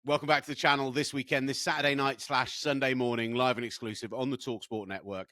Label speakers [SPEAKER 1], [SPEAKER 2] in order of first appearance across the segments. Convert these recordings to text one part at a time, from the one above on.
[SPEAKER 1] Welcome back to the channel this weekend, this Saturday night / Sunday morning, live and exclusive on the talkSPORT network.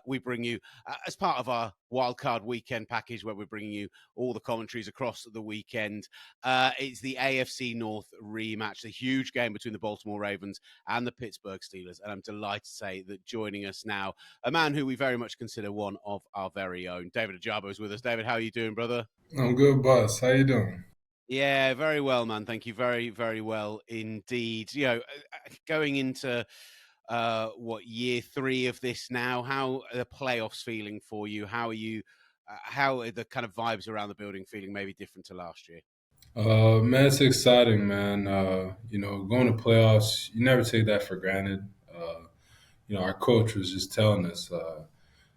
[SPEAKER 1] We bring you, as part of our wildcard weekend package, where we're bringing you all the commentaries across the weekend. It's the AFC North rematch, the huge game between the Baltimore Ravens and the Pittsburgh Steelers. And I'm delighted to say that joining us now, a man who we very much consider one of our very own, David Ojabo, is with us. David, how are you doing, brother?
[SPEAKER 2] I'm good, boss. How you doing?
[SPEAKER 1] Yeah, very well, man. Thank you. Very, very well indeed. Going into what year 3 of this now? How are the playoffs feeling for you? How are you? How are the kind of vibes around the building feeling? Maybe different to last year.
[SPEAKER 2] Man, it's exciting, man. Going to playoffs, you never take that for granted. Our coach was just telling us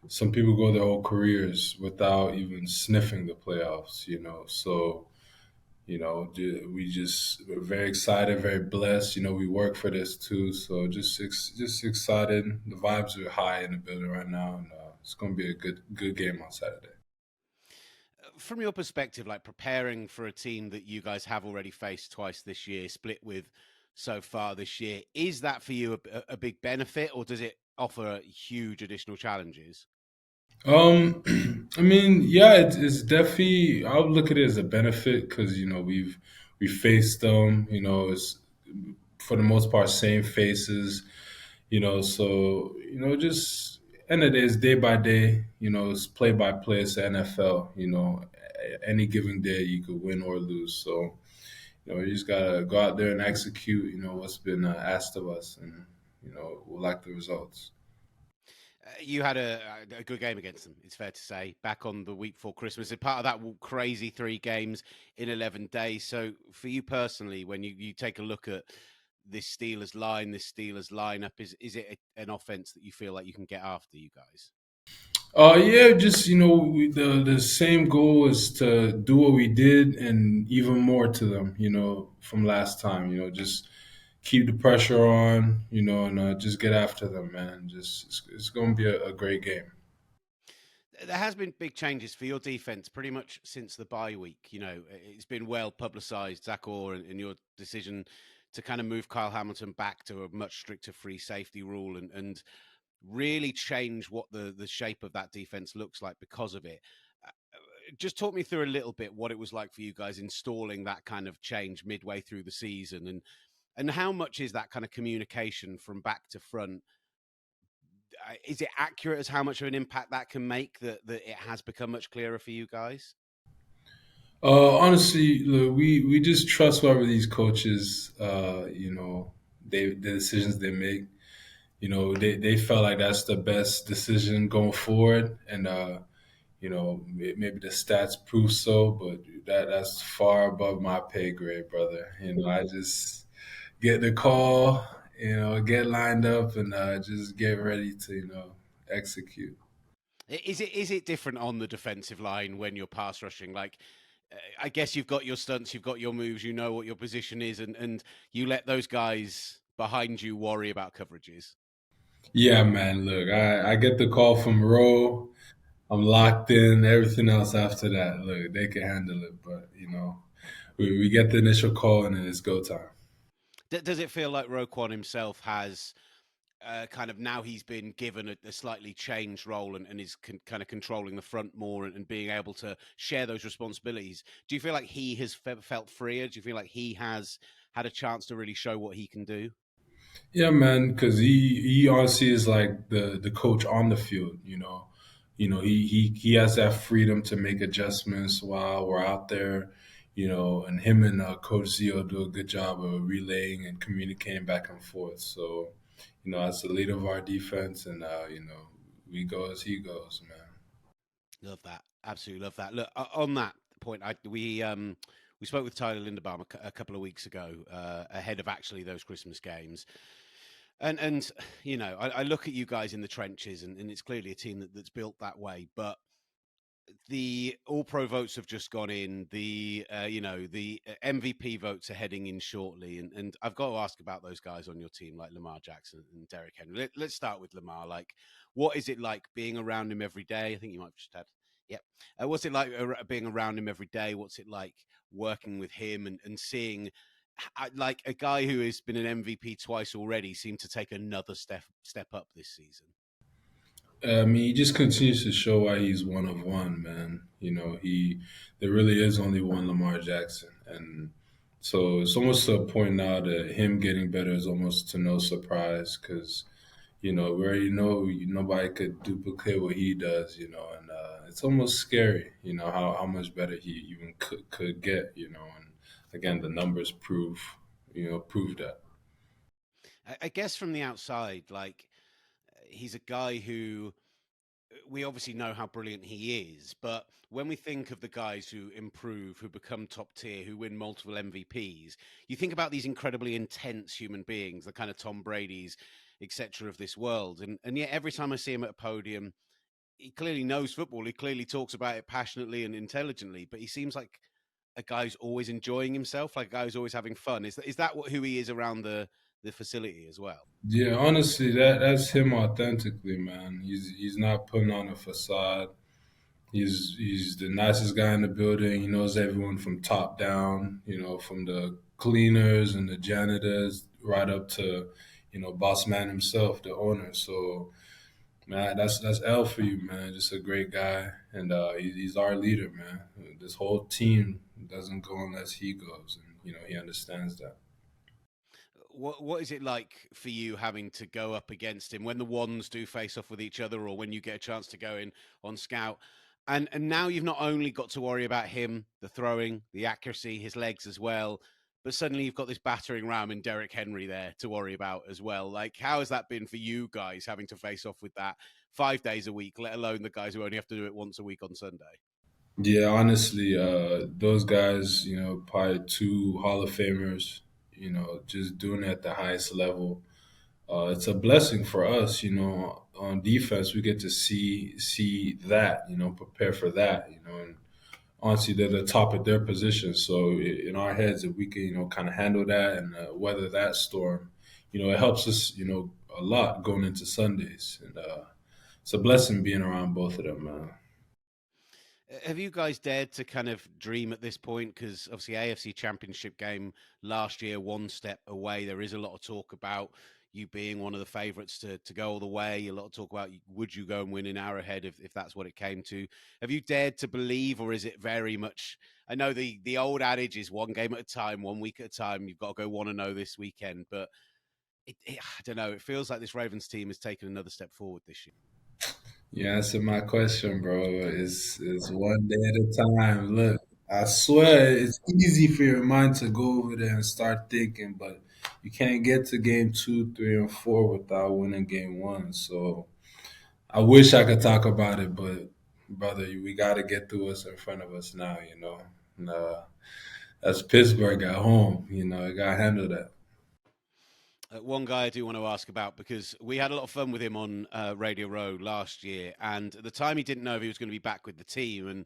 [SPEAKER 2] some people go their whole careers without even sniffing the playoffs. So we're very excited, very blessed. We work for this too, so just excited. The vibes are high in the building right now, and it's going to be a good game on Saturday.
[SPEAKER 1] From your perspective, like preparing for a team that you guys have already faced twice this year, split with so far this year, is that for you a big benefit, or does it offer huge additional challenges?
[SPEAKER 2] I mean, yeah, it's definitely. I would look at it as a benefit because we faced them. It's for the most part same faces. So just end of the day, it's day by day. It's play by play. It's the NFL. Any given day you could win or lose. So you just gotta go out there and execute. What's been asked of us, and we'll like the results.
[SPEAKER 1] You had a good game against them, it's fair to say, back on the week before Christmas. It's part of that crazy 3 games in 11 days. So for you personally, when you take a look at this Steelers line, this Steelers lineup, is it an offense that you feel like you can get after, you guys?
[SPEAKER 2] Yeah, just the same goal is to do what we did and even more to them. From last time. Just keep the pressure on. And just get after them, man. Just it's going to be a great game.
[SPEAKER 1] There has been big changes for your defense pretty much since the bye week. It's been well publicized, Zach Orr, and your decision to kind of move Kyle Hamilton back to a much stricter free safety rule and really change what the shape of that defense looks like because of it. Just talk me through a little bit what it was like for you guys installing that kind of change midway through the season, and how much is that kind of communication from back to front? Is it accurate as how much of an impact that can make, that it has become much clearer for you guys?
[SPEAKER 2] Honestly, look, we just trust whatever these coaches, the decisions they make. They felt like that's the best decision going forward, and maybe the stats prove so, but that's far above my pay grade, brother. I just get the call, get lined up, and just get ready to execute.
[SPEAKER 1] Is it different on the defensive line when you're pass rushing? Like, I guess you've got your stunts, you've got your moves, you know what your position is, and you let those guys behind you worry about coverages.
[SPEAKER 2] Yeah, man. Look, I get the call from Rowe. I'm locked in. Everything else after that, look, they can handle it. But we get the initial call and then it's go time.
[SPEAKER 1] Does it feel like Roquan himself has kind of, now he's been given a slightly changed role and is kind of controlling the front more and being able to share those responsibilities? Do you feel like he has felt freer? Do you feel like he has had a chance to really show what he can do?
[SPEAKER 2] Yeah, man, because he honestly is like the coach on the field. He has that freedom to make adjustments while we're out there. And him and Coach Zio do a good job of relaying and communicating back and forth. So, as the leader of our defense, and we go as he goes, man.
[SPEAKER 1] Love that. Absolutely love that. Look, on that point, we spoke with Tyler Linderbaum a couple of weeks ago, ahead of actually those Christmas games. And I look at you guys in the trenches, and it's clearly a team that's built that way. But the All Pro votes have just gone in. The MVP votes are heading in shortly, and I've got to ask about those guys on your team, like Lamar Jackson and Derrick Henry. Let's start with Lamar. Like, what is it like being around him every day? I think you might have just had. Yep. What's it like being around him every day? What's it like working with him and seeing like a guy who has been an MVP twice already seemed to take another step up this season.
[SPEAKER 2] I mean, he just continues to show why he's one of one, man. There really is only one Lamar Jackson, and so it's almost to a point now that him getting better is almost to no surprise because we already know nobody could duplicate what he does, and it's almost scary, how much better he even could get, and again, the numbers prove that.
[SPEAKER 1] I guess from the outside, like he's a guy who we obviously know how brilliant he is, but when we think of the guys who improve, who become top tier, who win multiple MVPs, you think about these incredibly intense human beings, the kind of Tom Brady's, etc. of this world. And yet every time I see him at a podium, he clearly knows football. He clearly talks about it passionately and intelligently, but he seems like a guy who's always enjoying himself, like a guy who's always having fun. Is that who he is around the facility as well?
[SPEAKER 2] Yeah, honestly, that's him authentically, man. He's not putting on a facade. He's the nicest guy in the building. He knows everyone from top down, from the cleaners and the janitors right up to, boss man himself, the owner. So man, that's L for you, man. Just a great guy, and he's our leader, man. This whole team doesn't go unless he goes, and he understands that.
[SPEAKER 1] What is it like for you having to go up against him when the ones do face off with each other, or when you get a chance to go in on scout? And now you've not only got to worry about him, the throwing, the accuracy, his legs as well, but suddenly you've got this battering ram in Derrick Henry there to worry about as well. Like, how has that been for you guys having to face off with that 5 days a week, let alone the guys who only have to do it once a week on Sunday?
[SPEAKER 2] Yeah, honestly, those guys, probably two Hall of Famers, just doing it at the highest level. It's a blessing for us, on defense. We get to see that, prepare for that, and honestly, they're the top of their position. So in our heads, if we can, kind of handle that and weather that storm, it helps us, a lot going into Sundays. And it's a blessing being around both of them, man.
[SPEAKER 1] Have you guys dared to kind of dream at this point? Because obviously, AFC Championship game last year, one step away. There is a lot of talk about you being one of the favourites to go all the way. A lot of talk about would you go and win in Arrowhead if that's what it came to. Have you dared to believe, or is it very much? I know the old adage is one game at a time, 1 week at a time. You've got to go 1-0 this weekend, but I don't know. It feels like this Ravens team has taken another step forward this year.
[SPEAKER 2] You answered my question, bro. It's one day at a time. Look, I swear it's easy for your mind to go over there and start thinking, but you can't get to game two, three, and four without winning game one. So I wish I could talk about it, but brother, we got to get through what's in front of us now. And, that's Pittsburgh at home. I got to handle that.
[SPEAKER 1] One guy I do want to ask about because we had a lot of fun with him on Radio Row last year, and at the time he didn't know if he was going to be back with the team, and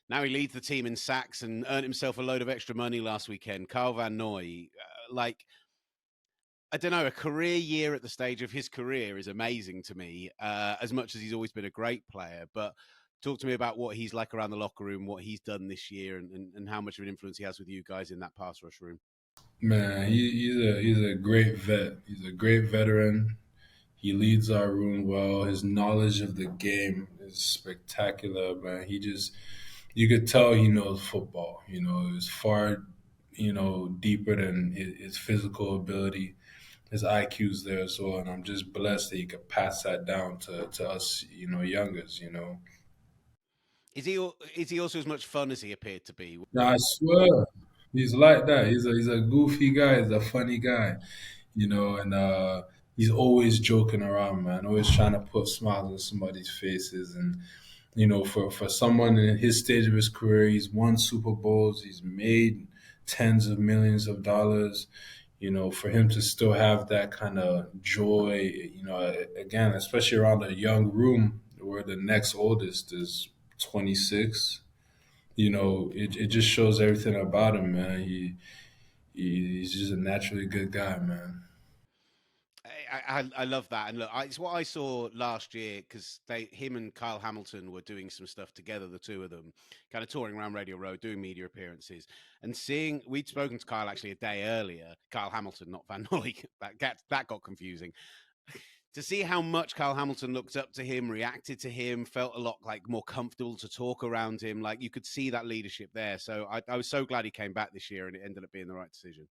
[SPEAKER 1] now he leads the team in sacks and earned himself a load of extra money last weekend. Carl Van Noy, like I don't know, a career year at the stage of his career is amazing to me. As much as he's always been a great player, but talk to me about what he's like around the locker room, what he's done this year, and how much of an influence he has with you guys in that pass rush room.
[SPEAKER 2] Man, he's a great vet. He's a great veteran. He leads our room well. His knowledge of the game is spectacular, man. You could tell he knows football. It's far, deeper than his physical ability. His IQ's there as well, and I'm just blessed that he could pass that down to us, youngers.
[SPEAKER 1] Is he also as much fun as he appeared to be?
[SPEAKER 2] Now I swear, he's like that. He's a goofy guy. He's a funny guy. And he's always joking around, man. Always trying to put smiles on somebody's faces, and for someone in his stage of his career, he's won Super Bowls, he's made tens of millions of dollars. For him to still have that kind of joy, again, especially around a young room where the next oldest is 26. It just shows everything about him, man. He's just a naturally good guy, man.
[SPEAKER 1] I love that, and look, it's what I saw last year because him and Kyle Hamilton were doing some stuff together, the two of them, kind of touring around Radio Row, doing media appearances, and seeing we'd spoken to Kyle actually a day earlier, Kyle Hamilton, not Van Noy, that got confusing. To see how much Kyle Hamilton looked up to him, reacted to him, felt a lot like more comfortable to talk around him, like you could see that leadership there. So I was so glad he came back this year, and it ended up being the right decision.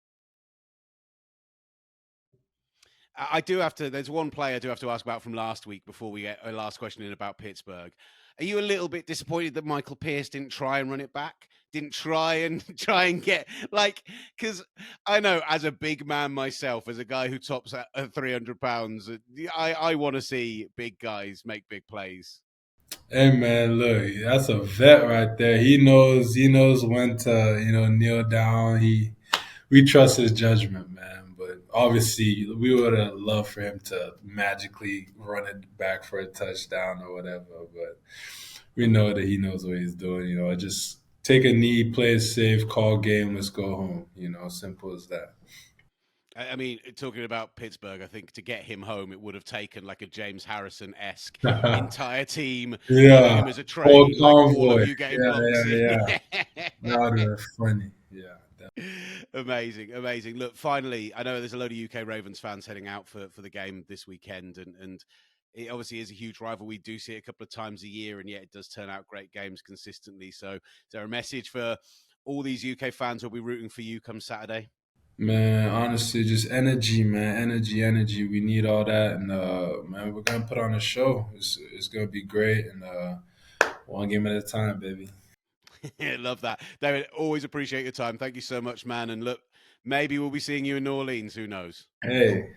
[SPEAKER 1] I do have to. There's one player I do have to ask about from last week before we get a last question in about Pittsburgh. Are you a little bit disappointed that Michael Pierce didn't try and run it back? Didn't try and try and get like because I know as a big man myself, as a guy who tops at 300 pounds, I want to see big guys make big plays.
[SPEAKER 2] Hey man, look, that's a vet right there. He knows when to, kneel down. We trust his judgment, man. But obviously, we would have loved for him to magically run it back for a touchdown or whatever. But we know that he knows what he's doing. Just take a knee, play it safe, call game, let's go home. Simple as that.
[SPEAKER 1] I mean, talking about Pittsburgh, I think to get him home, it would have taken like a James Harrison esque entire team following
[SPEAKER 2] Yeah,
[SPEAKER 1] him as a
[SPEAKER 2] whole
[SPEAKER 1] train, like all of
[SPEAKER 2] convoy.
[SPEAKER 1] you getting
[SPEAKER 2] Yeah,
[SPEAKER 1] blocks
[SPEAKER 2] yeah,
[SPEAKER 1] in.
[SPEAKER 2] yeah. That would have been funny. Yeah.
[SPEAKER 1] Amazing, amazing. Look, finally, I know there's a load of UK Ravens fans heading out for the game this weekend, and it obviously is a huge rival. We do see it a couple of times a year, and yet it does turn out great games consistently. So, is there a message for all these UK fans who'll be rooting for you come Saturday?
[SPEAKER 2] Man, honestly, just energy, man. Energy, energy. We need all that. And man, we're gonna put on a show. It's gonna be great. And one game at a time, baby.
[SPEAKER 1] Love that, David. Always appreciate your time. Thank you so much, man. And look, maybe we'll be seeing you in New Orleans. Who knows?
[SPEAKER 2] Hey,